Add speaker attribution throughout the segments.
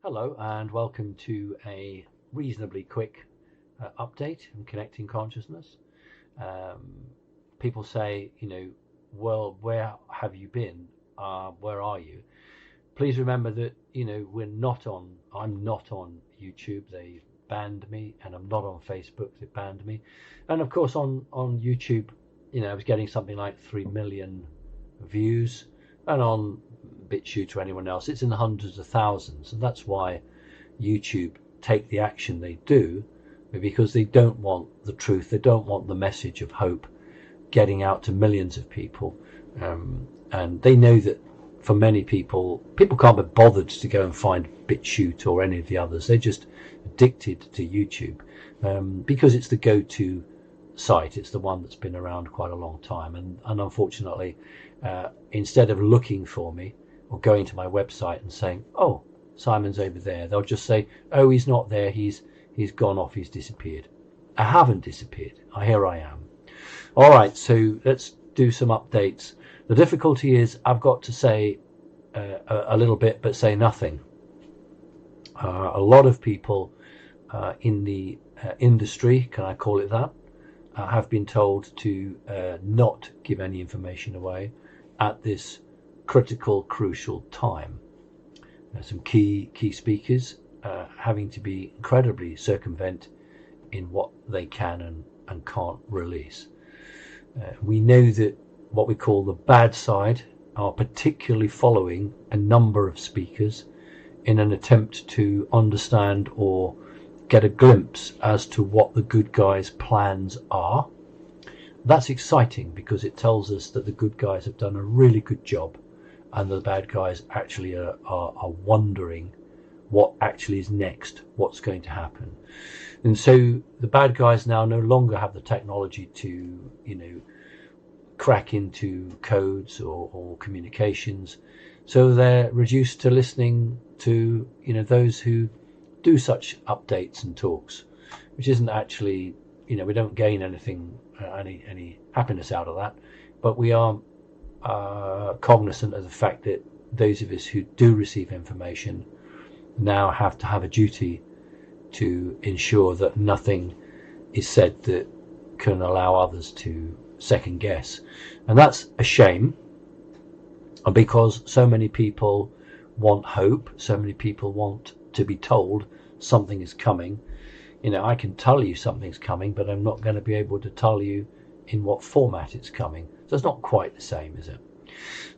Speaker 1: Hello and welcome to a reasonably quick update on connecting consciousness. Um, People say, well, where have you been? Where are you? Please remember that, I'm not on YouTube. They banned me, and I'm not on Facebook. They banned me. And of course, on YouTube, I was getting something like 3 million views, and on BitChute or anyone else, it's in the hundreds of thousands. And that's why YouTube take the action they do, because they don't want the truth. They don't want the message of hope getting out to millions of people. And they know that for many people can't be bothered to go and find BitChute or any of the others. They're just addicted to YouTube because it's the go-to site. It's the one that's been around quite a long time. And unfortunately, instead of looking for me or going to my website and saying, oh, Simon's over there, they'll just say, oh, he's not there. He's gone off. He's disappeared. I haven't disappeared. Here I am. All right, so let's do some updates. The difficulty is I've got to say a little bit, but say nothing. A lot of people in the industry, can I call it that, have been told to not give any information away at this critical, crucial time. Some key speakers having to be incredibly circumvent in what they can and can't release. We know that what we call the bad side are particularly following a number of speakers in an attempt to understand or get a glimpse as to what the good guys' plans are. That's exciting because it tells us that the good guys have done a really good job and the bad guys actually are wondering what actually is next, what's going to happen. And so the bad guys now no longer have the technology to, crack into codes or communications. So they're reduced to listening to, those who do such updates and talks, which isn't actually, we don't gain anything, any happiness out of that, but we are cognizant of the fact that those of us who do receive information now have to have a duty to ensure that nothing is said that can allow others to second guess. And that's a shame, because so many people want hope, so many people want to be told something is coming. I can tell you something's coming, but I'm not going to be able to tell you in what format it's coming. So it's not quite the same, is it?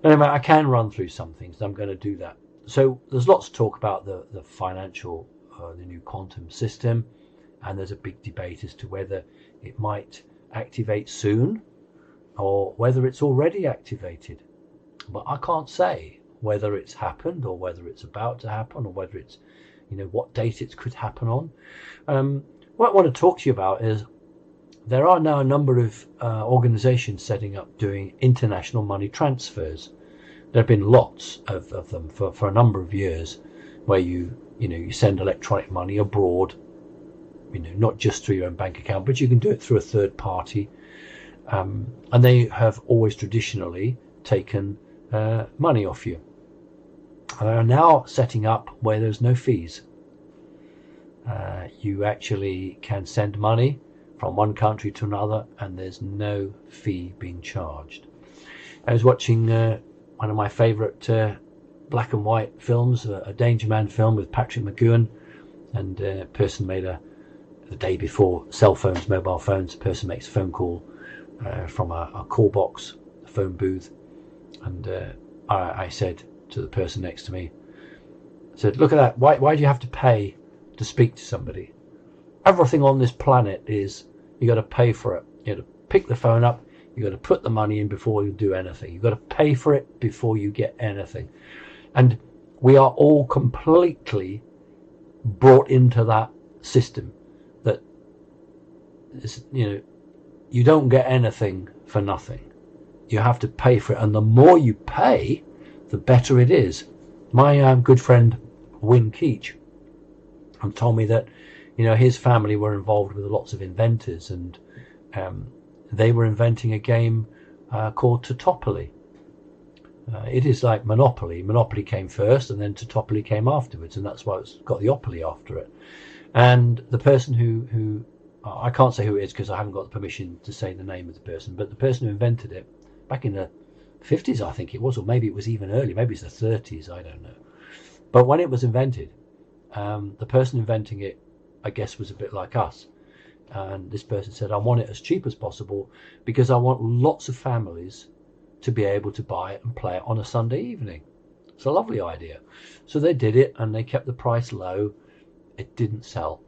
Speaker 1: Anyway, I can run through some things. I'm going to do that. So there's lots to talk about the financial, the new quantum system, and there's a big debate as to whether it might activate soon or whether it's already activated. But I can't say whether it's happened or whether it's about to happen or whether it's, what date it could happen on. What I want to talk to you about is there are now a number of organizations setting up doing international money transfers. There have been lots of them for a number of years where you send electronic money abroad, not just through your own bank account, but you can do it through a third party. And they have always traditionally taken money off you. They are now setting up where there's no fees. You actually can send money from one country to another and there's no fee being charged. I was watching one of my favorite black and white films, a Danger Man film with Patrick McGoohan, and a person made the day before cell phones, mobile phones, a person makes a phone call from a call box, a phone booth, and I said to the person next to me, I said, look at that, why do you have to pay to speak to somebody? Everything on this planet is, you got to pay for it. You got to pick the phone up, you got to put the money in before you do anything. You've got to pay for it before you get anything. And we are all completely brought into that system that is, you don't get anything for nothing. You have to pay for it, and the more you pay, the better it is. My good friend Win Keach told me that his family were involved with lots of inventors, and they were inventing a game called Totopoly. It is like Monopoly. Monopoly came first, and then Totopoly came afterwards, and that's why it's got the opoly after it. And the person who I can't say who it is because I haven't got the permission to say the name of the person, but the person who invented it back in the 50s, I think it was, or maybe it was even early, maybe it's the 30s, I don't know. But when it was invented, the person inventing it, I guess, was a bit like us. And this person said, I want it as cheap as possible because I want lots of families to be able to buy it and play it on a Sunday evening. It's a lovely idea. So they did it, and they kept the price low. It didn't sell.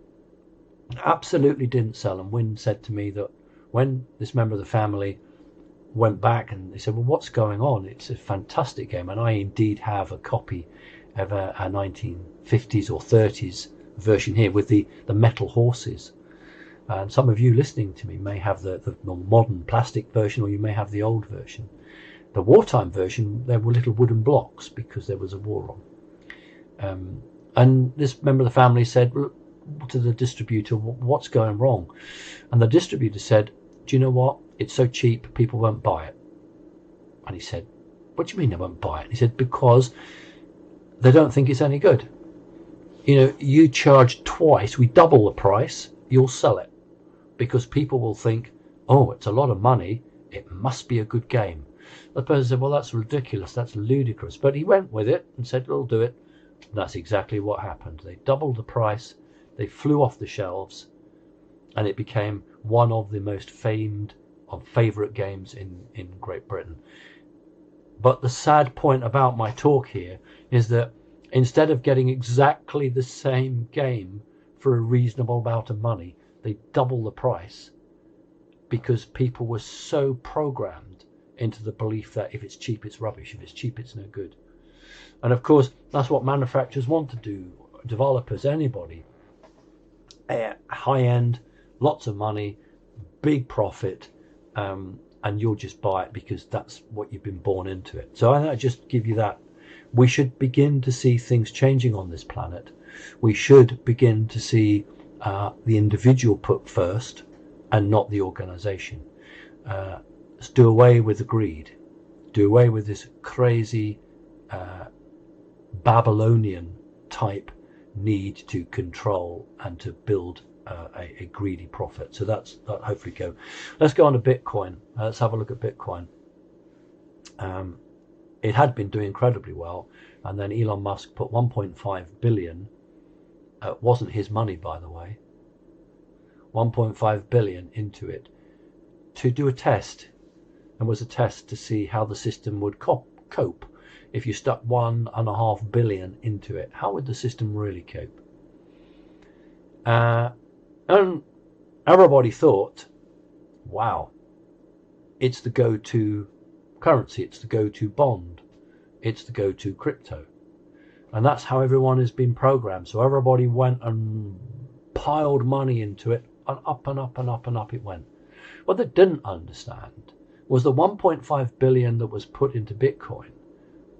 Speaker 1: Absolutely didn't sell. And Wynne said to me that when this member of the family went back and they said, well, what's going on? It's a fantastic game. And I indeed have a copy of a 1950s or 30s version here with the metal horses. And some of you listening to me may have the modern plastic version, or you may have the old version. The wartime version, there were little wooden blocks because there was a war on. And this member of the family said to the distributor, what's going wrong? And the distributor said, do you know what? It's so cheap, people won't buy it. And he said, what do you mean they won't buy it? And he said, because they don't think it's any good. You know, you charge twice, we double the price, you'll sell it. Because people will think, oh, it's a lot of money, it must be a good game. The person said, well, that's ridiculous, that's ludicrous. But he went with it and said, we'll do it. And that's exactly what happened. They doubled the price, they flew off the shelves, and it became one of the most famed of favourite games in Great Britain. But the sad point about my talk here is that instead of getting exactly the same game for a reasonable amount of money, they double the price because people were so programmed into the belief that if it's cheap, it's rubbish. If it's cheap, it's no good. And of course, that's what manufacturers want to do. Developers, anybody. High end, lots of money, big profit, and you'll just buy it because that's what you've been born into it. So I just give you that. We should begin to see things changing on this planet. We should begin to see the individual put first and not the organization. Let's do away with the greed. Do away with this crazy Babylonian type need to control and to build a greedy profit. So that hopefully go. Let's go on to Bitcoin. Let's have a look at Bitcoin. It had been doing incredibly well, and then Elon Musk put 1.5 billion. Wasn't his money, by the way. 1.5 billion into it to do a test, and was a test to see how the system would cope. If you stuck 1.5 billion into it, how would the system really cope? And everybody thought, wow, it's the go-to currency, it's the go-to bond, it's the go-to crypto. And that's how everyone has been programmed. So everybody went and piled money into it, and up and up and up and up it went. What they didn't understand was the 1.5 billion that was put into Bitcoin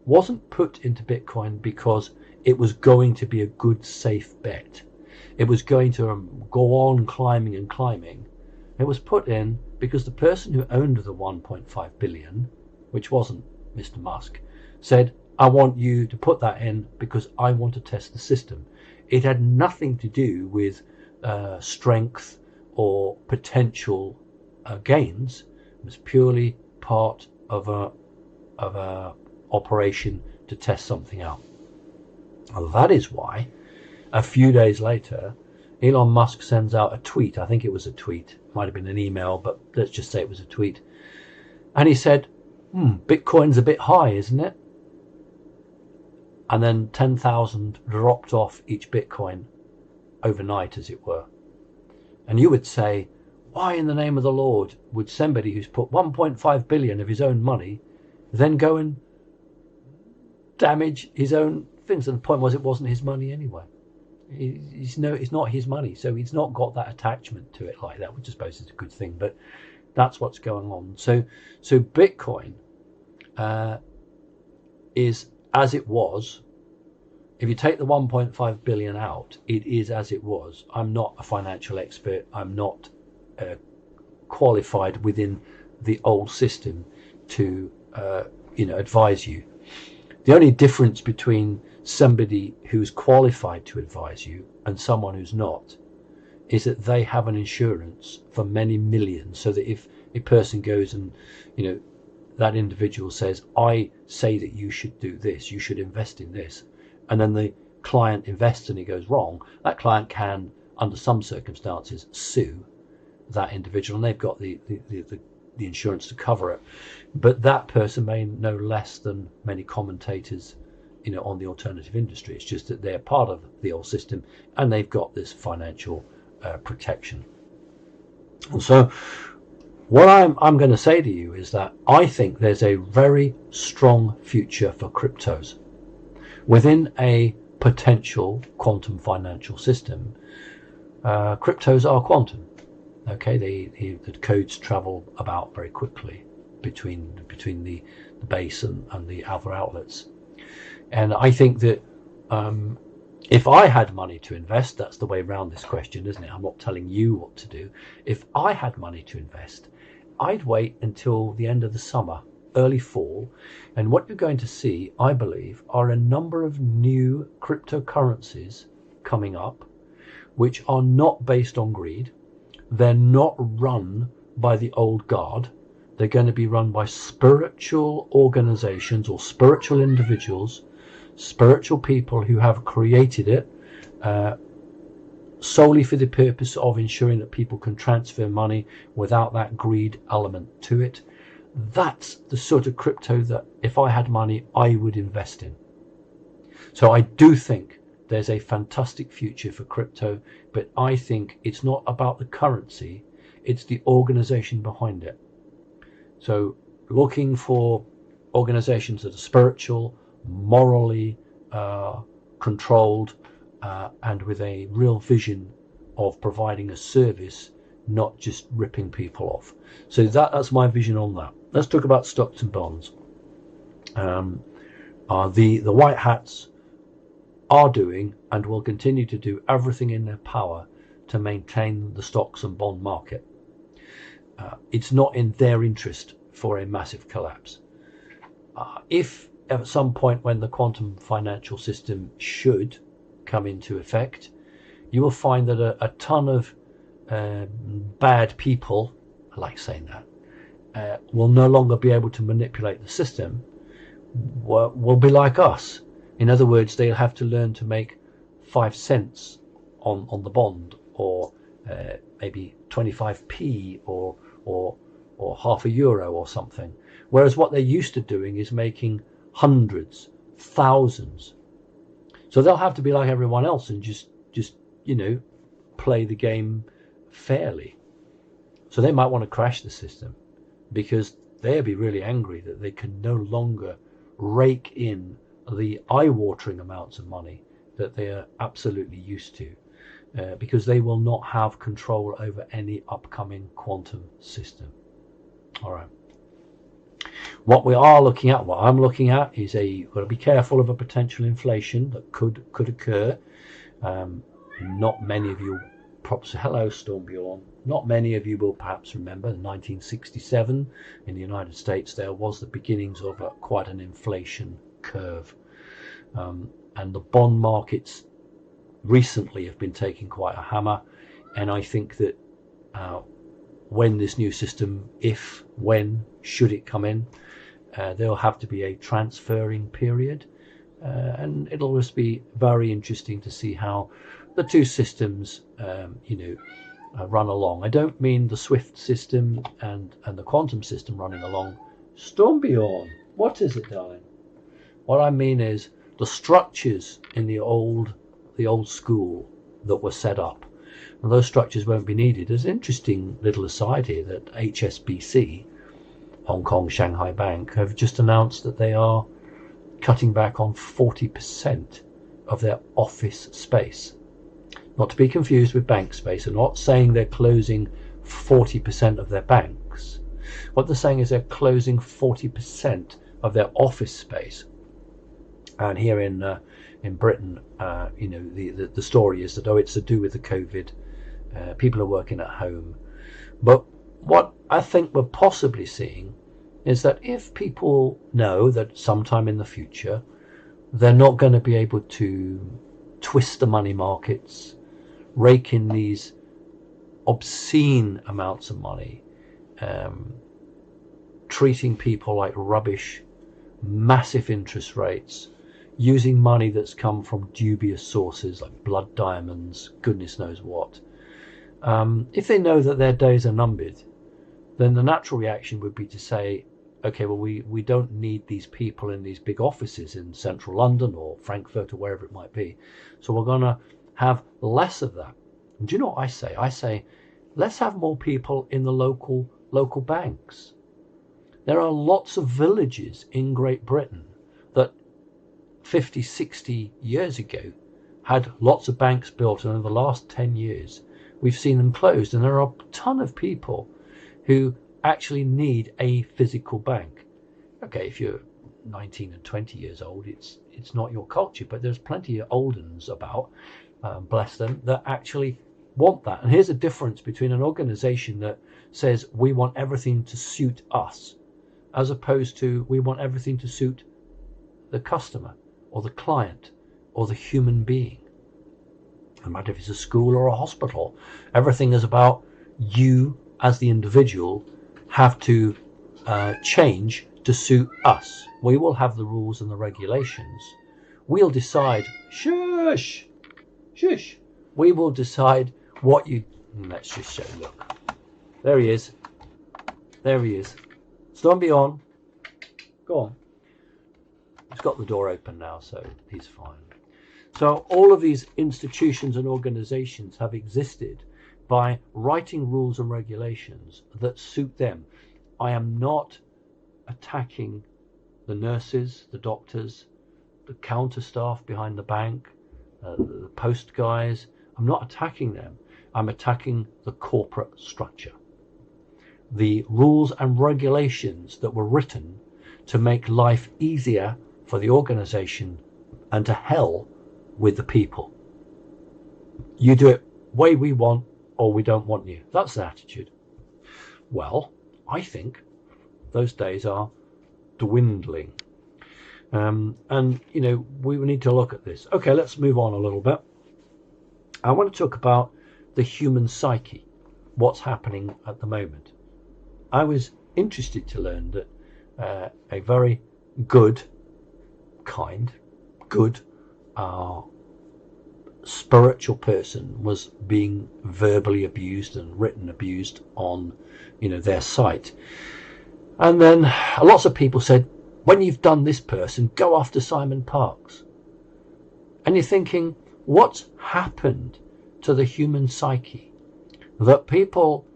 Speaker 1: wasn't put into Bitcoin because it was going to be a good, safe bet. It was going to go on climbing and climbing. It was put in because the person who owned the 1.5 billion, which wasn't Mr. Musk, said, I want you to put that in because I want to test the system. It had nothing to do with strength or potential gains. It was purely part of a operation to test something out. Well, that is why a few days later Elon Musk sends out a tweet. I think it was a tweet, might have been an email, but let's just say it was a tweet, and he said, Bitcoin's a bit high, isn't it? And then 10,000 dropped off each Bitcoin overnight, as it were. And you would say, why in the name of the Lord would somebody who's put 1.5 billion of his own money then go and damage his own things? And the point was, it wasn't his money anyway. It's not his money, so he's not got that attachment to it like that, which I suppose is a good thing, but that's what's going on. So Bitcoin is as it was. If you take the 1.5 billion out, it is as it was. I'm not a financial expert. I'm not qualified within the old system to advise you. The only difference between somebody who's qualified to advise you and someone who's not is that they have an insurance for many millions, so that if a person goes and that individual says, I say that you should do this, you should invest in this, and then the client invests and it goes wrong, that client can, under some circumstances, sue that individual, and they've got the insurance to cover it. But that person may know less than many commentators on the alternative industry. It's just that they're part of the old system and they've got this financial protection. And so what I'm going to say to you is that I think there's a very strong future for cryptos within a potential quantum financial system. Cryptos are quantum. Okay, the codes travel about very quickly between the base and the other outlets. And I think that if I had money to invest, that's the way around this question, isn't it? I'm not telling you what to do. If I had money to invest, I'd wait until the end of the summer, early fall, and what you're going to see, I believe, are a number of new cryptocurrencies coming up, which are not based on greed. They're not run by the old guard. They're going to be run by spiritual organizations or spiritual individuals, spiritual people who have created it solely for the purpose of ensuring that people can transfer money without that greed element to it. That's the sort of crypto that if I had money, I would invest in. So I do think there's a fantastic future for crypto, but I think it's not about the currency, it's the organization behind it. So looking for organizations that are spiritual, morally controlled, and with a real vision of providing a service, not just ripping people off. So that's my vision on that. Let's talk about stocks and bonds. The white hats are doing and will continue to do everything in their power to maintain the stocks and bond market. It's not in their interest for a massive collapse. If at some point when the quantum financial system should come into effect, you will find that a ton of bad people, I like saying that, will no longer be able to manipulate the system, will be like us. In other words, they'll have to learn to make 5 cents on the bond, or maybe 25p or half a euro or something. Whereas what they're used to doing is making hundreds, thousands. So they'll have to be like everyone else and just play the game fairly. So they might want to crash the system because they'll be really angry that they can no longer rake in the eye-watering amounts of money that they are absolutely used to, because they will not have control over any upcoming quantum system. All right. What I'm looking at is you've got to be careful of a potential inflation that could occur. Not many of you, perhaps, hello Stormbjorn, not many of you will perhaps remember in 1967 in the United States there was the beginnings of quite an inflation curve, and the bond markets recently have been taking quite a hammer, and I think that when this new system, should it come in, there'll have to be a transferring period, and it'll just be very interesting to see how the two systems run along. I don't mean the SWIFT system and the quantum system running along. Stormbjorn, what is it, darling? What I mean is the structures in the old school that were set up, and those structures won't be needed. There's an interesting little aside here that HSBC, Hong Kong Shanghai Bank, have just announced that they are cutting back on 40% of their office space. Not to be confused with bank space. I'm not saying they're closing 40% of their banks. What they're saying is they're closing 40% of their office space. And here in Britain, the story is that it's to do with the COVID. People are working at home. But what I think we're possibly seeing is that if people know that sometime in the future they're not going to be able to twist the money markets, rake in these obscene amounts of money, treating people like rubbish, massive interest rates, using money that's come from dubious sources like blood diamonds, goodness knows what. If they know that their days are numbered, then the natural reaction would be to say, okay, well, we don't need these people in these big offices in central London or Frankfurt or wherever it might be. So we're going to have less of that. And do you know what I say? I say, let's have more people in the local banks. There are lots of villages in Great Britain that 50, 60 years ago had lots of banks built, and in the last 10 years we've seen them closed, and there are a ton of people who actually need a physical bank. Okay, if you're 19 and 20 years old, it's not your culture, but there's plenty of old uns about, bless them, that actually want that. And here's the difference between an organization that says we want everything to suit us, as opposed to we want everything to suit the customer or the client or the human being. No matter if it's a school or a hospital, everything is about you as the individual have to change to suit us. We will have the rules and the regulations. We'll decide, shush. We will decide what you, let's just show, look. There he is. Stormby on. Go on. He's got the door open now, so he's fine. So all of these institutions and organizations have existed by writing rules and regulations that suit them. I am not attacking the nurses, the doctors, the counter staff behind the bank, the post guys. I'm not attacking them. I'm attacking the corporate structure. The rules and regulations that were written to make life easier for the organization and to hell with the people. You do it way we want, or we don't want you. That's the attitude. Well, I think those days are dwindling. And, you know, we need to look at this. Okay, let's move on a little bit. I want to talk about the human psyche, what's happening at the moment. I was interested to learn that a very good spiritual person was being verbally abused and written abused on, you know, their site. And then lots of people said, when you've done this person, go after Simon Parkes. And you're thinking, what's happened to the human psyche that people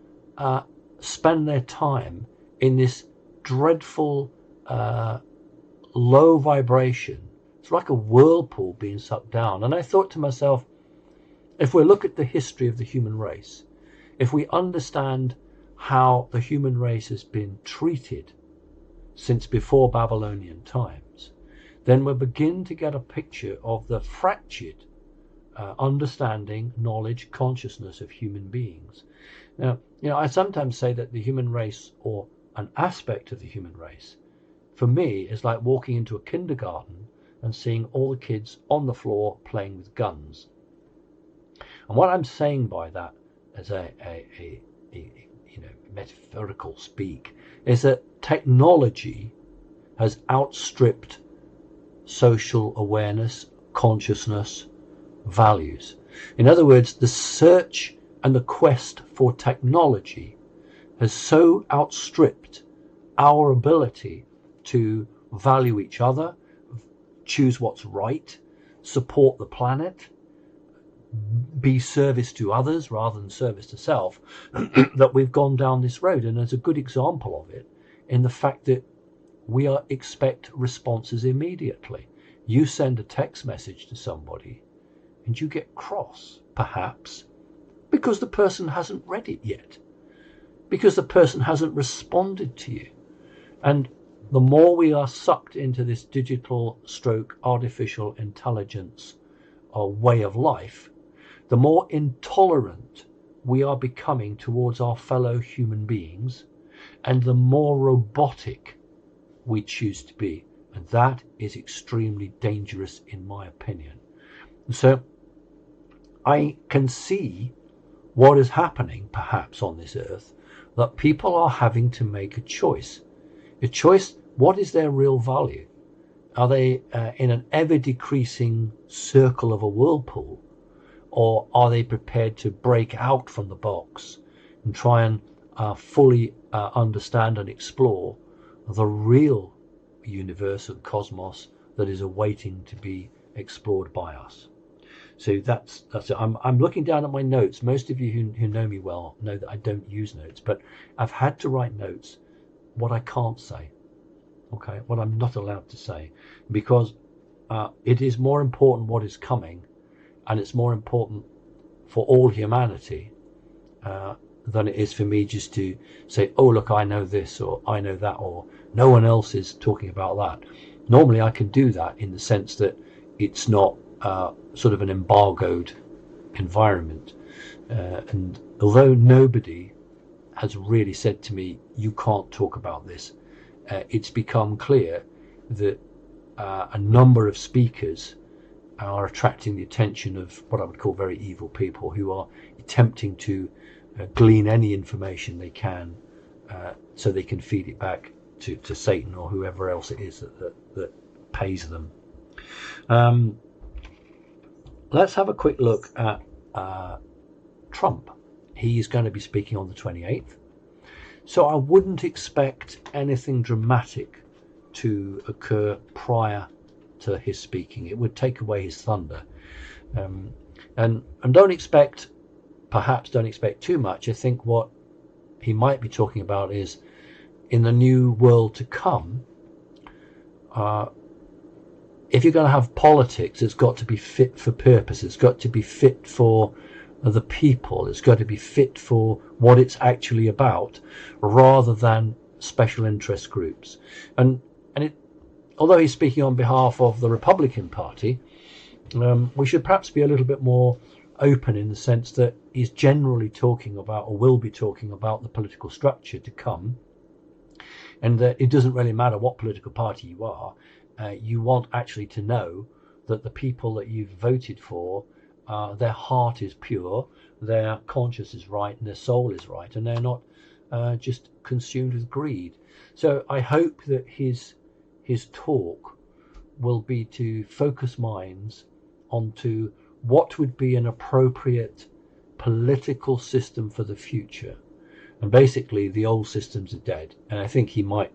Speaker 1: spend their time in this dreadful low vibration? It's like a whirlpool being sucked down. And I thought to myself, if we look at the history of the human race, if we understand how the human race has been treated since before Babylonian times, then we'll begin to get a picture of the fractured understanding, knowledge, consciousness of human beings. Now, you know, I sometimes say that the human race, or an aspect of the human race, for me is like walking into a kindergarten and seeing all the kids on the floor playing with guns. And what I'm saying by that, as a you know, metaphorical speak, is that technology has outstripped social awareness, consciousness, values. In other words, the search and the quest for technology has so outstripped our ability to value each other, choose what's right, support the planet, be service to others rather than service to self, that we've gone down this road. And there's a good example of it in the fact that we expect responses immediately. You send a text message to somebody and you get cross, perhaps, because the person hasn't read it yet, because the person hasn't responded to you. And the more we are sucked into this digital stroke artificial intelligence or way of life, the more intolerant we are becoming towards our fellow human beings, and the more robotic we choose to be. And that is extremely dangerous in my opinion. So I can see what is happening perhaps on this earth, that people are having to make a choice. A choice, what is their real value? Are they in an ever decreasing circle of a whirlpool, or are they prepared to break out from the box and try and fully understand and explore the real universe and cosmos that is awaiting to be explored by us? So that's it. I'm looking down at my notes. Most of you who know me well know that I don't use notes, but I've had to write notes what I can't say, okay, what I'm not allowed to say, because it is more important what is coming, and it's more important for all humanity than it is for me just to say, oh look, I know this or I know that, or no one else is talking about that. Normally I can do that in the sense that it's not sort of an embargoed environment, and although nobody has really said to me you can't talk about this, it's become clear that a number of speakers are attracting the attention of what I would call very evil people who are attempting to glean any information they can so they can feed it back to Satan or whoever else it is that pays them. Let's have a quick look at Trump. He's going to be speaking on the 28th. So I wouldn't expect anything dramatic to occur prior to his speaking. It would take away his thunder. And don't expect too much. I think what he might be talking about is in the new world to come, if you're going to have politics, it's got to be fit for purpose. It's got to be fit for the people. It's got to be fit for what it's actually about, rather than special interest groups. And although he's speaking on behalf of the Republican Party, we should perhaps be a little bit more open in the sense that he's generally talking about, or will be talking about, the political structure to come, and that it doesn't really matter what political party you are. You want actually to know that the people that you've voted for, their heart is pure, their conscience is right, and their soul is right, and they're not just consumed with greed. So I hope that his talk will be to focus minds onto what would be an appropriate political system for the future. And basically the old systems are dead, and I think he might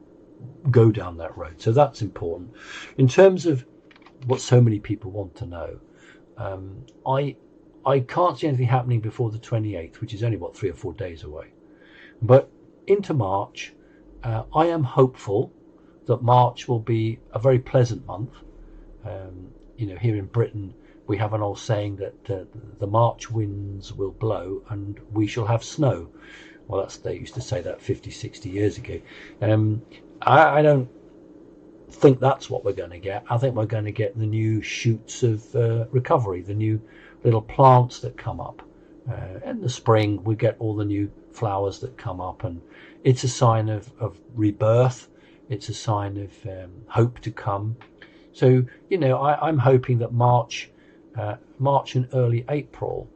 Speaker 1: go down that road. So that's important. In terms of what so many people want to know, I can't see anything happening before the 28th, which is only 3 or 4 days away. But into March, I am hopeful that March will be a very pleasant month. Here in Britain, we have an old saying that the March winds will blow and we shall have snow. Well, they used to say that 50, 60 years ago. I don't think that's what we're going to get. I think we're going to get the new shoots of recovery, the new little plants that come up. In the spring, we get all the new flowers that come up, and it's a sign of rebirth. It's a sign of hope to come. So, I'm hoping that March and early April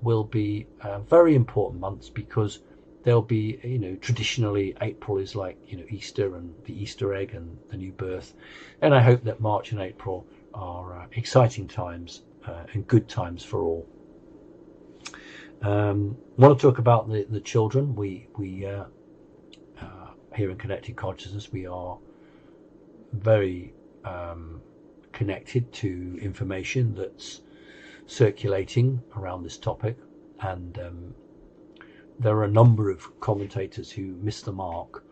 Speaker 1: will be very important months, because there'll be, traditionally April is like, Easter and the Easter egg and the new birth. And I hope that March and April are exciting times and good times for all. I want to talk about the children. We here in Connected Consciousness, we are very connected to information that's circulating around this topic, and there are a number of commentators who miss the mark.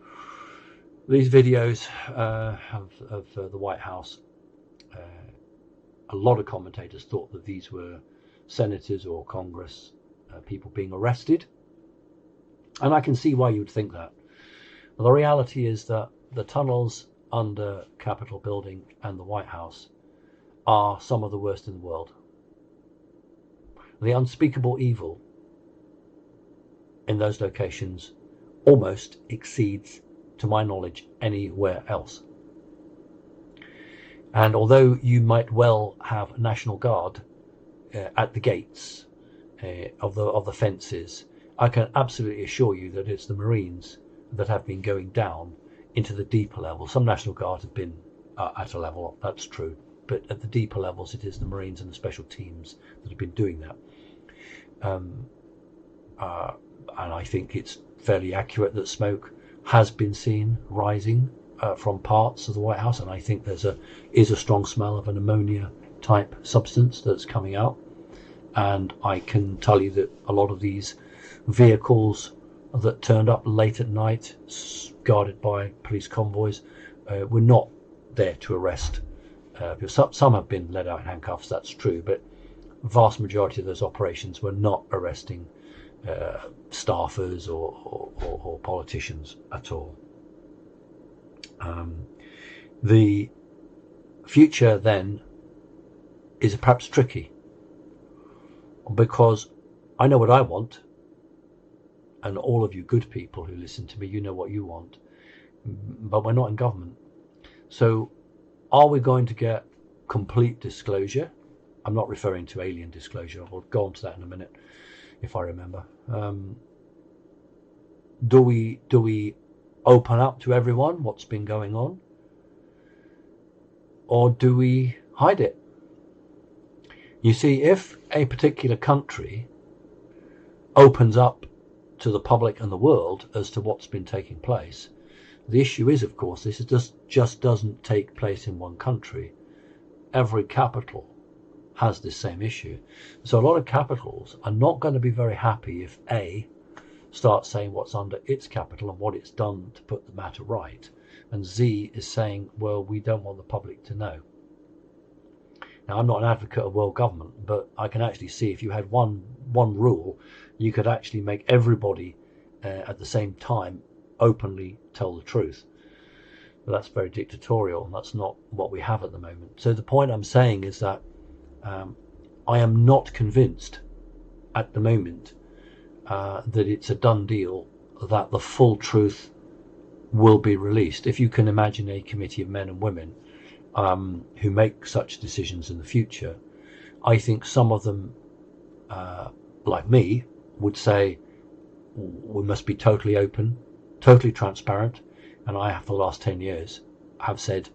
Speaker 1: These videos of the White House, a lot of commentators thought that these were senators or Congress people being arrested, and I can see why you would think that. But the reality is that the tunnels under Capitol building and the White House are some of the worst in the world. The unspeakable evil in those locations almost exceeds, to my knowledge, anywhere else. And although you might well have National Guard at the gates of the fences, I can absolutely assure you that it's the Marines that have been going down into the deeper levels. Some National Guard have been at a level, that's true, but at the deeper levels it is the Marines and the special teams that have been doing that. And I think it's fairly accurate that smoke has been seen rising from parts of the White House, and I think is a strong smell of an ammonia type substance that's coming out. And I can tell you that a lot of these vehicles that turned up late at night, guarded by police convoys, were not there to arrest. Because some have been led out in handcuffs, that's true, but vast majority of those operations were not arresting staffers or politicians at all. The future then is perhaps tricky, because I know what I want, and all of you good people who listen to me, you know what you want, but we're not in government. So are we going to get complete disclosure? I'm not referring to alien disclosure. We'll go on to that in a minute if I remember. Do we open up to everyone what's been going on, or do we hide it? You see, if a particular country opens up to the public and the world as to what's been taking place, the issue is, of course, this just doesn't take place in one country. Every capital has this same issue. So a lot of capitals are not going to be very happy if A starts saying what's under its capital and what it's done to put the matter right, and Z is saying, well, we don't want the public to know. Now, I'm not an advocate of world government, but I can actually see if you had one rule, you could actually make everybody at the same time openly tell the truth. But that's very dictatorial, and that's not what we have at the moment. So the point I'm saying is that I am not convinced at the moment that it's a done deal that the full truth will be released. If you can imagine a committee of men and women who make such decisions in the future, I think some of them, like me, would say we must be totally open, totally transparent. And I, for the last 10 years, have said,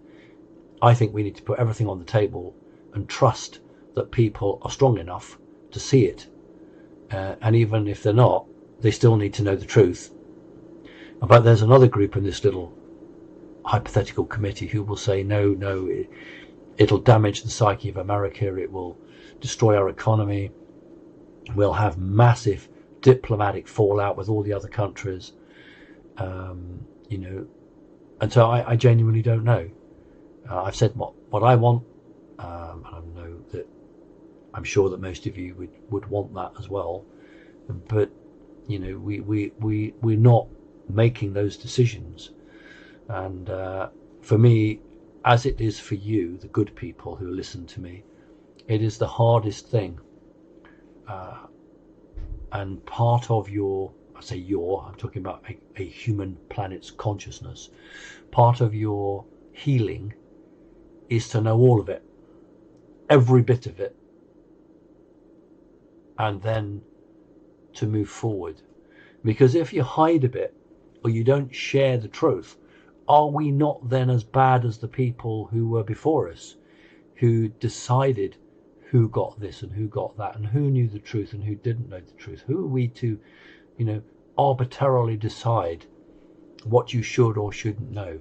Speaker 1: I think we need to put everything on the table and trust that people are strong enough to see it. And even if they're not, they still need to know the truth. But there's another group in this little hypothetical committee who will say, no, it'll damage the psyche of America, it will destroy our economy, we'll have massive diplomatic fallout with all the other countries, and so I genuinely don't know. I've said what I want, and I know that I'm sure that most of you would want that as well, but we're not making those decisions. And for me, as it is for you, the good people who listen to me, it is the hardest thing. And part of I'm talking about a human planet's consciousness. Part of your healing is to know all of it, every bit of it, and then to move forward. Because if you hide a bit or you don't share the truth, are we not then as bad as the people who were before us, who decided who got this and who got that, and who knew the truth and who didn't know the truth? Who are we to, arbitrarily decide what you should or shouldn't know?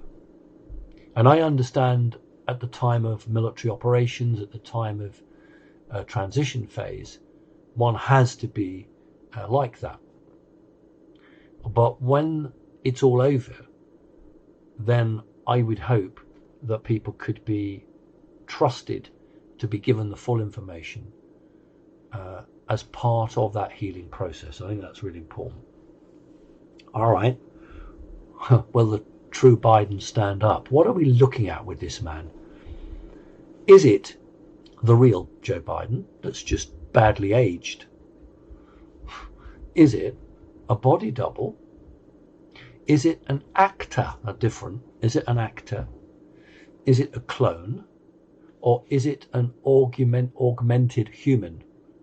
Speaker 1: And I understand at the time of military operations, at the time of transition phase, one has to be like that. But when it's all over, then I would hope that people could be trusted to be given the full information as part of that healing process. I think that's really important. All right. Will the true Biden stand up? What are we looking at with this man? Is it the real Joe Biden that's just badly aged? Is it a body double? Is it an actor? Is it an actor? Is it a clone? or is it an augmented human?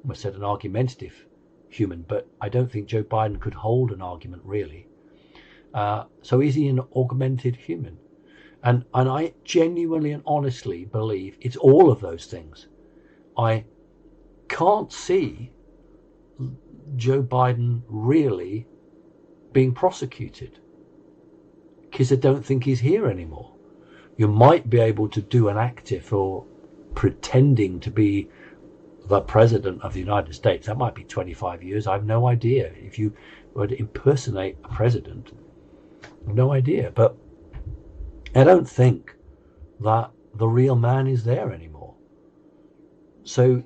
Speaker 1: I said an argumentative human, but I don't think Joe Biden could hold an argument really. So is he an augmented human? And I genuinely and honestly believe it's all of those things. I can't see Joe Biden really being prosecuted because I don't think he's here anymore. You might be able to do an active or pretending to be the president of the United States. That might be 25 years. I have no idea. If you were to impersonate a president, I have no idea. But I don't think that the real man is there anymore. So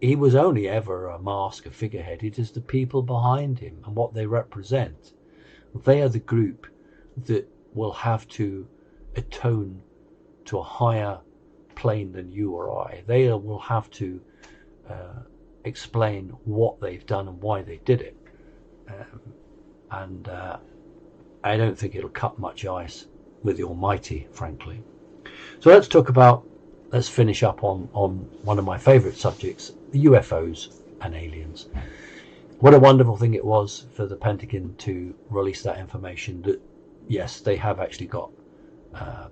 Speaker 1: he was only ever a mask, a figurehead. It is the people behind him and what they represent. They are the group that will have to atone to a higher plane than you or I. They will have to explain what they've done and why they did it. And I don't think it'll cut much ice with the Almighty, frankly. So let's finish up on one of my favorite subjects, the UFOs and aliens. What a wonderful thing it was for the Pentagon to release that information that, yes, they have actually got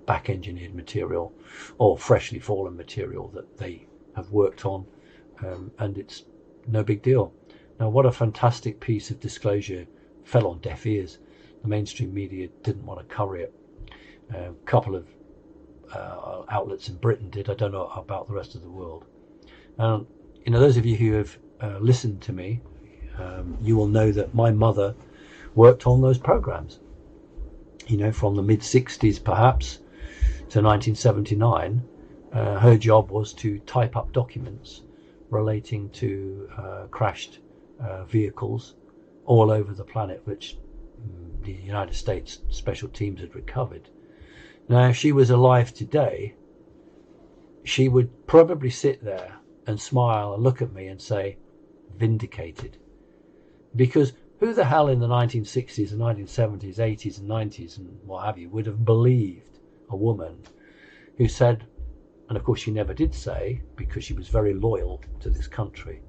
Speaker 1: back engineered material or freshly fallen material that they have worked on, and it's no big deal. Now, what a fantastic piece of disclosure fell on deaf ears. The mainstream media didn't want to cover it. A couple of outlets in Britain did. I don't know about the rest of the world. Those of you who have listened to me, you will know that my mother worked on those programs. From the mid-60s perhaps to 1979, her job was to type up documents relating to crashed vehicles all over the planet, which the United States special teams had recovered. Now, if she was alive today, she would probably sit there and smile and look at me and say, vindicated. Because who the hell in the 1960s and 1970s, 80s and 90s and what have you would have believed a woman who said, and of course she never did say because she was very loyal to this country,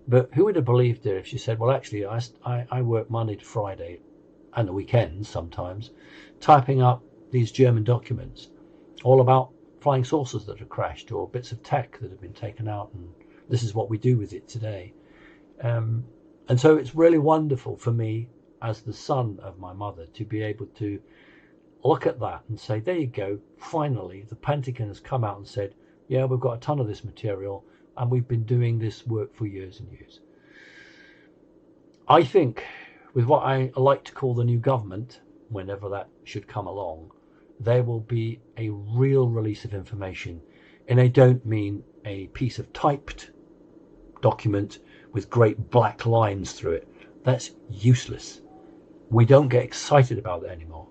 Speaker 1: but who would have believed her if she said, well, actually, I work Monday to Friday and the weekends sometimes typing up these German documents all about flying saucers that have crashed or bits of tech that have been taken out, and this is what we do with it today. And so it's really wonderful for me as the son of my mother to be able to look at that and say, there you go, finally the Pentagon has come out and said, yeah, we've got a ton of this material and we've been doing this work for years and years. I think with what I like to call the new government, whenever that should come along, there will be a real release of information. And I don't mean a piece of typed document with great black lines through it. That's useless. We don't get excited about that anymore.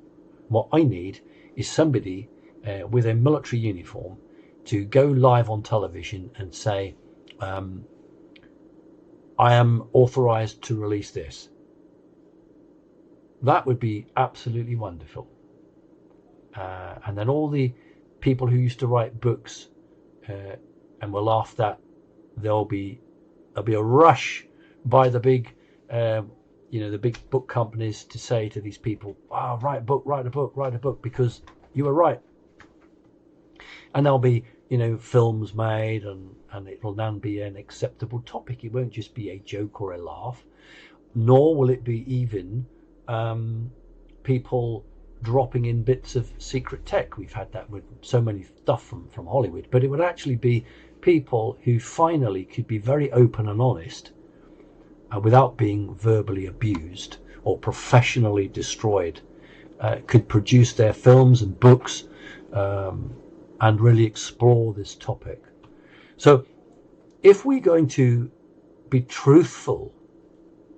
Speaker 1: What I need is somebody with a military uniform to go live on television and say, I am authorized to release this. That would be absolutely wonderful. And then all the people who used to write books and were laughed at, there'll be a rush by the big the big book companies to say to these people, write a book because you were right. And there'll be films made and it will then be an acceptable topic. It won't just be a joke or a laugh, nor will it be even people dropping in bits of secret tech. We've had that with so many stuff from Hollywood, but it would actually be people who finally could be very open and honest without being verbally abused or professionally destroyed, could produce their films and books and really explore this topic. So if we're going to be truthful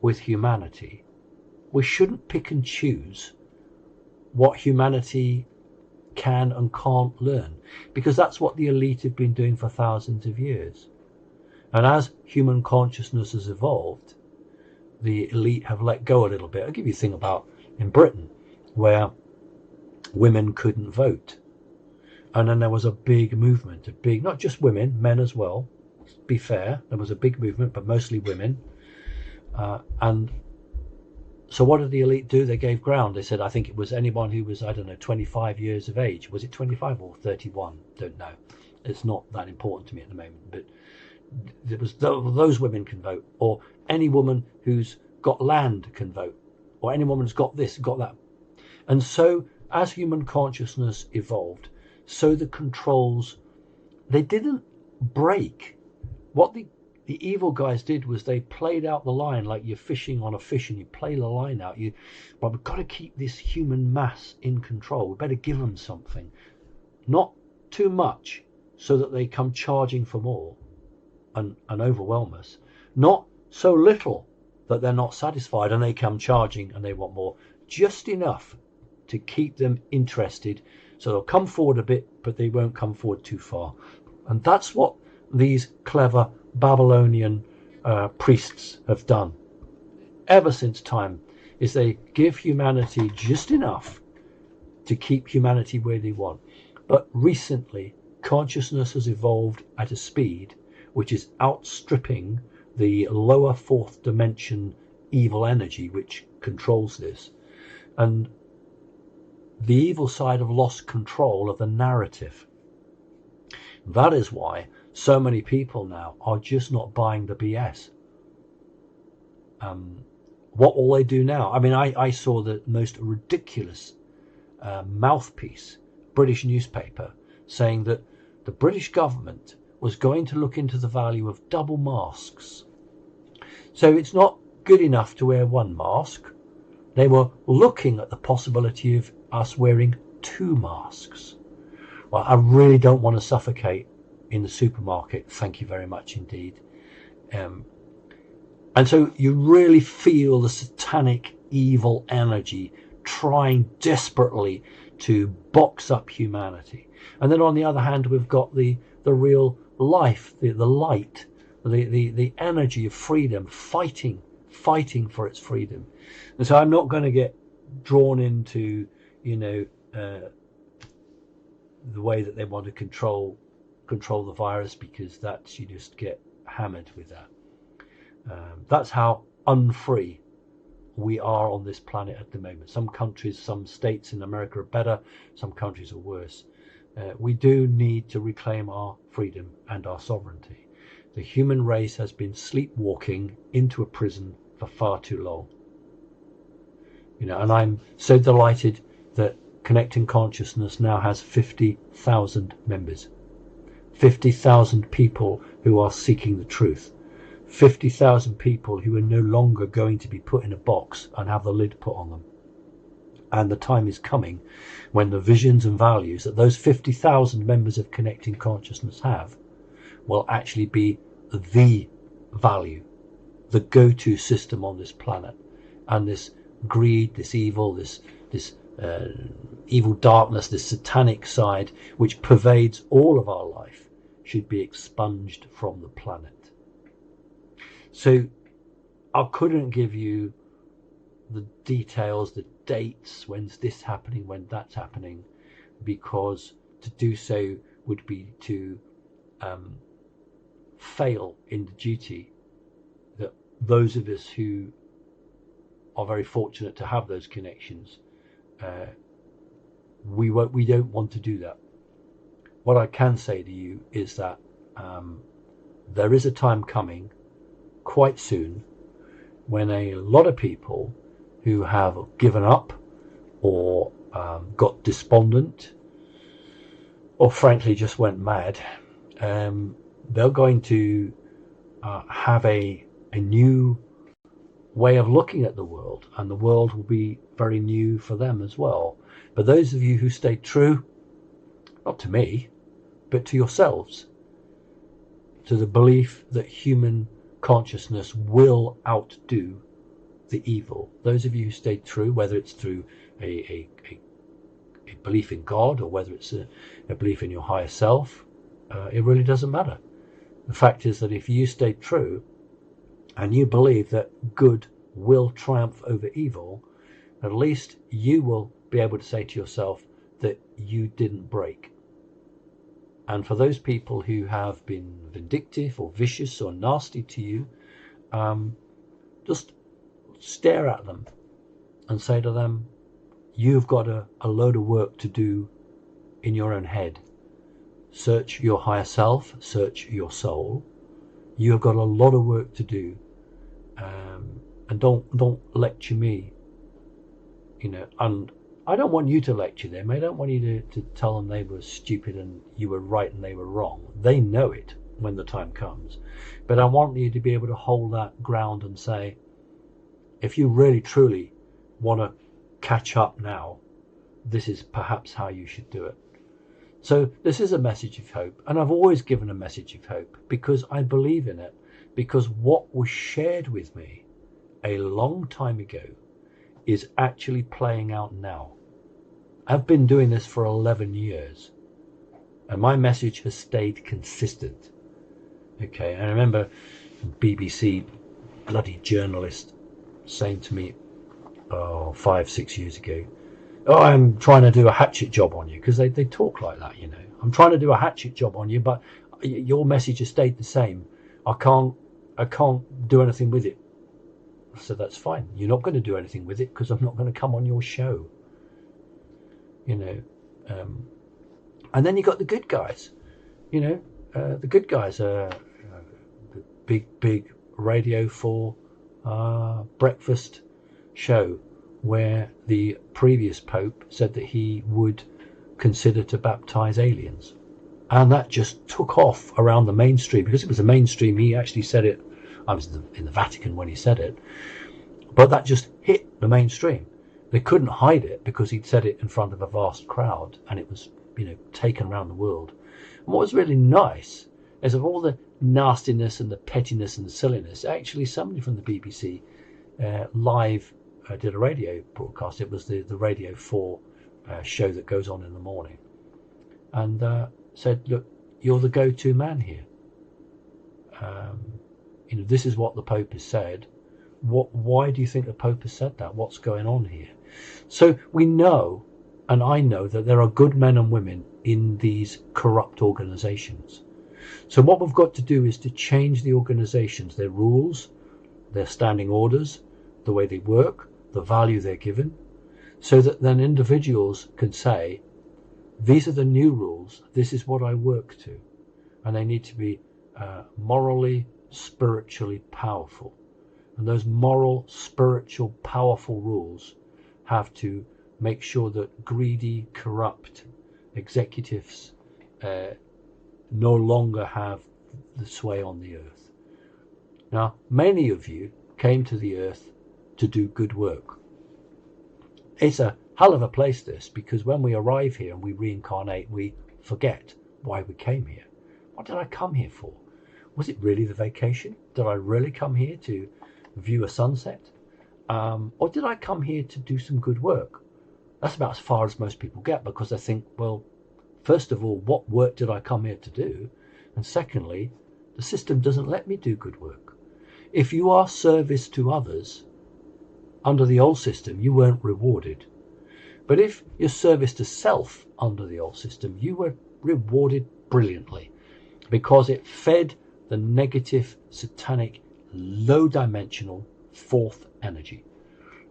Speaker 1: with humanity, we shouldn't pick and choose what humanity can and can't learn, because that's what the elite have been doing for thousands of years. And as human consciousness has evolved, the elite have let go a little bit. I'll give you a thing about in Britain where women couldn't vote. And then there was a big movement, not just women, men as well. Be fair, there was a big movement, but mostly women. And so what did the elite do? They gave ground. They said, I think it was anyone who was, I don't know, 25 years of age. Was it 25 or 31? Don't know. It's not that important to me at the moment. But it was those women can vote, or any woman who's got land can vote, or any woman who's got this, got that. And so as human consciousness evolved, so the controls, they didn't break. What the evil guys did was they played out the line like you're fishing on a fish and you play the line out. But we've got to keep this human mass in control. We better give them something. Not too much so that they come charging for more and overwhelm us. Not so little that they're not satisfied and they come charging and they want more. Just enough to keep them interested. So they'll come forward a bit, but they won't come forward too far. And that's what these clever Babylonian priests have done ever since time, is they give humanity just enough to keep humanity where they want. But recently, consciousness has evolved at a speed which is outstripping the lower fourth dimension evil energy which controls this. And the evil side have lost control of the narrative. That is why so many people now are just not buying the BS. What will they do now? I mean, I saw the most ridiculous mouthpiece British newspaper saying that the British government was going to look into the value of double masks. So it's not good enough to wear one mask. They were looking at the possibility of us wearing two masks. Well, I really don't want to suffocate in the supermarket. Thank you very much indeed. And so you really feel the satanic evil energy trying desperately to box up humanity. And then on the other hand, we've got the real life, the light, the energy of freedom, fighting for its freedom. And so I'm not going to get drawn into, the way that they want to control the virus, because that's, you just get hammered with that. That's how unfree we are on this planet at the moment. Some countries, some states in America are better, some countries are worse. We do need to reclaim our freedom and our sovereignty. The human race has been sleepwalking into a prison for far too long. And I'm so delighted that Connecting Consciousness now has 50,000 members. 50,000 people who are seeking the truth. 50,000 people who are no longer going to be put in a box and have the lid put on them. And the time is coming when the visions and values that those 50,000 members of Connecting Consciousness have will actually be the value, the go-to system on this planet. And this greed, this evil, this evil darkness, this satanic side which pervades all of our life should be expunged from the planet. So I couldn't give you the details, the dates, when's this happening, when that's happening, because to do so would be to fail in the duty that those of us who are very fortunate to have those connections, we don't want to do that. What I can say to you is that there is a time coming quite soon when a lot of people who have given up or got despondent or frankly just went mad, they're going to have a new way of looking at the world, and the world will be very new for them as well. But those of you who stay true, not to me, but to yourselves, to the belief that human consciousness will outdo the evil, those of you who stay true, whether it's through a belief in God or whether it's a belief in your higher self, it really doesn't matter. The fact is that if you stay true and you believe that good will triumph over evil, at least you will be able to say to yourself that you didn't break. And for those people who have been vindictive or vicious or nasty to you, just stare at them and say to them, you've got a load of work to do in your own head. Search your higher self, search your soul. You have got a lot of work to do. And don't lecture me, and I don't want you to lecture them. I don't want you to tell them they were stupid and you were right and they were wrong. They know it when the time comes. But I want you to be able to hold that ground and say, if you really truly want to catch up now, this is perhaps how you should do it. So this is a message of hope, and I've always given a message of hope because I believe in it, because what was shared with me a long time ago is actually playing out now. I've been doing this for 11 years and my message has stayed consistent. Okay, and I remember BBC bloody journalist saying to me 5-6 years ago, I'm trying to do a hatchet job on you, because they talk like that, I'm trying to do a hatchet job on you, but your message has stayed the same. I can't do anything with it. So that's fine. You're not going to do anything with it because I'm not going to come on your show. And then you got the good guys. The good guys are the big Radio 4 breakfast show where the previous Pope said that he would consider to baptize aliens. And that just took off around the mainstream because it was the mainstream. He actually said it. I was in the Vatican when he said it. But that just hit the mainstream. They couldn't hide it because he'd said it in front of a vast crowd and it was, taken around the world. And what was really nice is of all the nastiness and the pettiness and the silliness, actually somebody from the BBC live did a radio broadcast. It was the Radio 4 show that goes on in the morning. And said, look, you're the go-to man here. This is what the Pope has said. Why do you think the Pope has said that? What's going on here? So we know, and I know, that there are good men and women in these corrupt organizations. So what we've got to do is to change the organizations, their rules, their standing orders, the way they work, the value they're given, so that then individuals can say, these are the new rules, this is what I work to. And they need to be morally, spiritually powerful. And those moral, spiritual, powerful rules have to make sure that greedy, corrupt executives no longer have the sway on the earth. Now, many of you came to the earth to do good work. It's a hell of a place, this, because when we arrive here and we reincarnate, we forget why we came here. What did I come here for? Was it really the vacation? Did I really come here to view a sunset? Or did I come here to do some good work? That's about as far as most people get, because they think, well, first of all, what work did I come here to do? And secondly, the system doesn't let me do good work. If you are service to others under the old system, you weren't rewarded. But if you're service to self under the old system, you were rewarded brilliantly, because it fed the negative, satanic, low-dimensional fourth energy.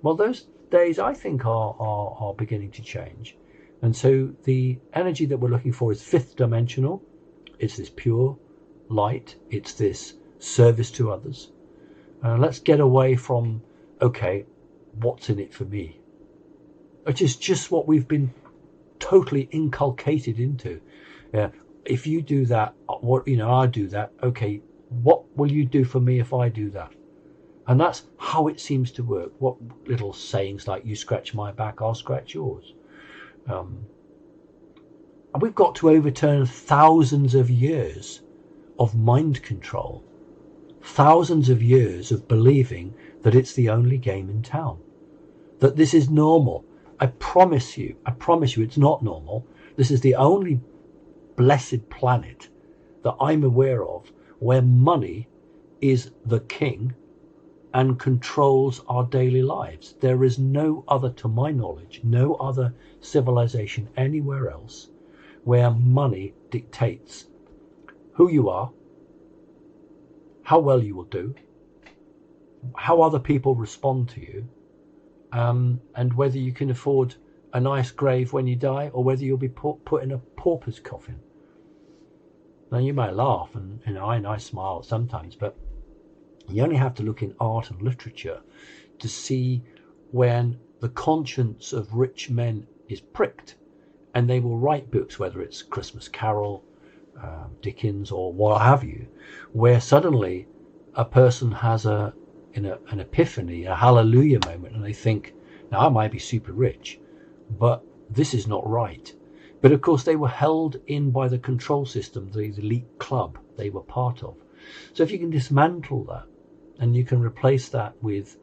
Speaker 1: Well, those days, I think, are beginning to change. And so the energy that we're looking for is fifth dimensional. It's this pure light. It's this service to others. Let's get away from, okay, what's in it for me? Which is just what we've been totally inculcated into. If you do that, I do that. Okay, what will you do for me if I do that? And that's how it seems to work. What little sayings like, you scratch my back, I'll scratch yours. And we've got to overturn thousands of years of mind control. Thousands of years of believing that it's the only game in town. That this is normal. I promise you, it's not normal. This is the only blessed planet that I'm aware of where money is the king and controls our daily lives. There is no other, to my knowledge, no other civilization anywhere else where money dictates who you are, how well you will do, how other people respond to you, and whether you can afford a nice grave when you die, or whether you'll be put in a pauper's coffin. Now you may laugh, and I smile sometimes, but you only have to look in art and literature to see when the conscience of rich men is pricked, and they will write books, whether it's Christmas Carol, Dickens, or what have you, where suddenly a person has an epiphany, a hallelujah moment, and they think, now I might be super rich, but this is not right. But of course they were held in by the control system, the elite club they were part of. So if you can dismantle that, and you can replace that with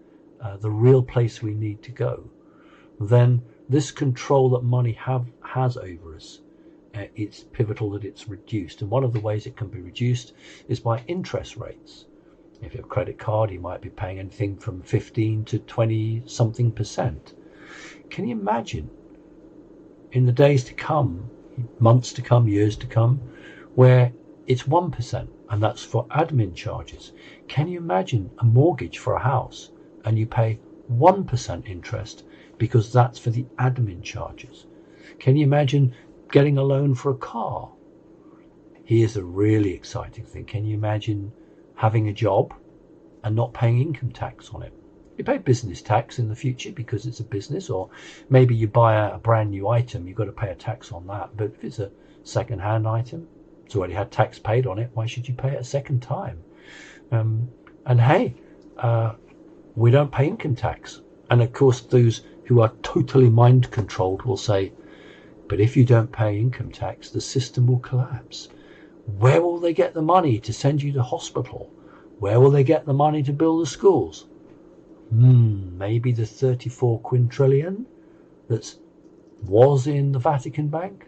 Speaker 1: the real place we need to go, then this control that money has over us, it's pivotal that it's reduced. And one of the ways it can be reduced is by interest rates. If you have a credit card, you might be paying anything from 15 to 20 something %. Can you imagine in the days to come, months to come, years to come, where it's 1%, and that's for admin charges? Can you imagine a mortgage for a house and you pay 1% interest because that's for the admin charges? Can you imagine getting a loan for a car? Here's a really exciting thing. Can you imagine having a job and not paying income tax on it? You pay business tax in the future because it's a business, or maybe you buy a brand new item, you've got to pay a tax on that. But if it's a second-hand item, it's already had tax paid on it, why should you pay it a second time? And hey, we don't pay income tax. And of course, those who are totally mind controlled will say, but if you don't pay income tax, the system will collapse. Where will they get the money to send you to hospital? Where will they get the money to build the schools? Maybe the 34 quintillion that was in the Vatican Bank?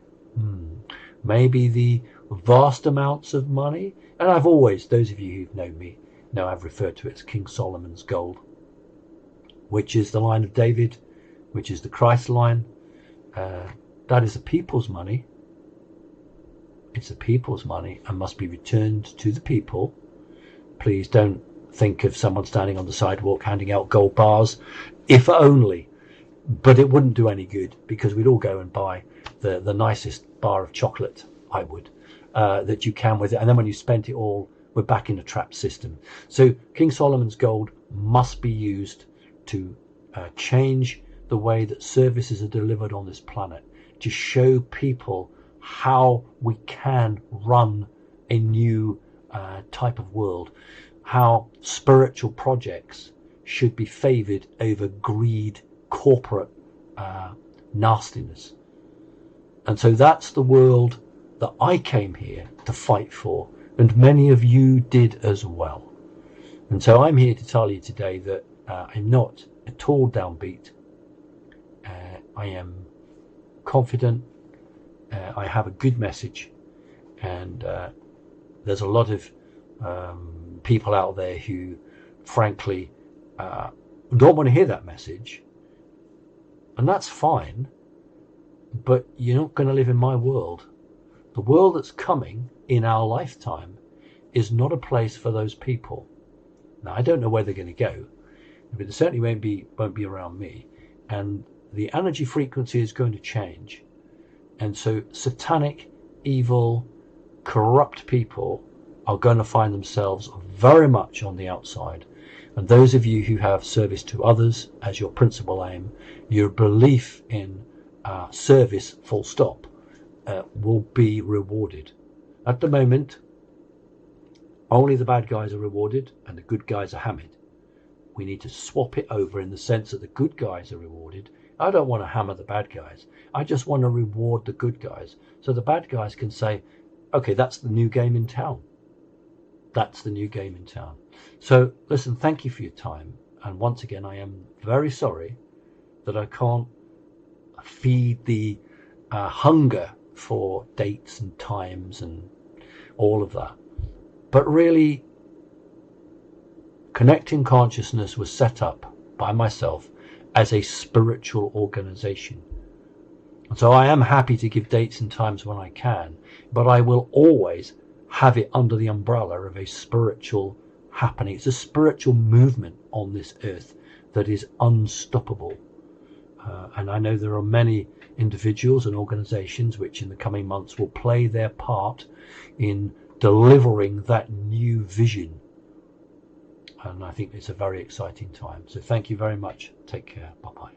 Speaker 1: Maybe the vast amounts of money? And I've always, those of you who've known me, know I've referred to it as King Solomon's gold, which is the line of David, which is the Christ line. That is the people's money. It's the people's money and must be returned to the people. Please don't think of someone standing on the sidewalk handing out gold bars, if only. But it wouldn't do any good, because we'd all go and buy the nicest bar of chocolate, I would, that you can with it. And then when you spent it all, we're back in a trapped system. So King Solomon's gold must be used to change the way that services are delivered on this planet, to show people how we can run a new type of world, how spiritual projects should be favored over greed, corporate nastiness. And so that's the world that I came here to fight for, and many of you did as well. And so I'm here to tell you today that I'm not at all downbeat. I am confident. I have a good message, and there's a lot of people out there who frankly don't want to hear that message, and that's fine, but you're not going to live in my world. The world that's coming in our lifetime is not a place for those people. Now, I don't know where they're going to go, but it certainly won't be around me, and the energy frequency is going to change. And so satanic, evil, corrupt people are going to find themselves very much on the outside. And those of you who have service to others as your principal aim, your belief in service full stop, will be rewarded. At the moment, only the bad guys are rewarded and the good guys are hammered. We need to swap it over in the sense that the good guys are rewarded. I don't want to hammer the bad guys. I just want to reward the good guys. So the bad guys can say, okay, that's the new game in town. That's the new game in town. So listen, thank you for your time. And once again, I am very sorry that I can't feed the hunger for dates and times and all of that. But really, Connecting Consciousness was set up by myself as a spiritual organization. So I am happy to give dates and times when I can, but I will always have it under the umbrella of a spiritual happening. It's a spiritual movement on this earth that is unstoppable. And I know there are many individuals and organizations which in the coming months will play their part in delivering that new vision. And I think it's a very exciting time. So thank you very much. Take care. Bye-bye.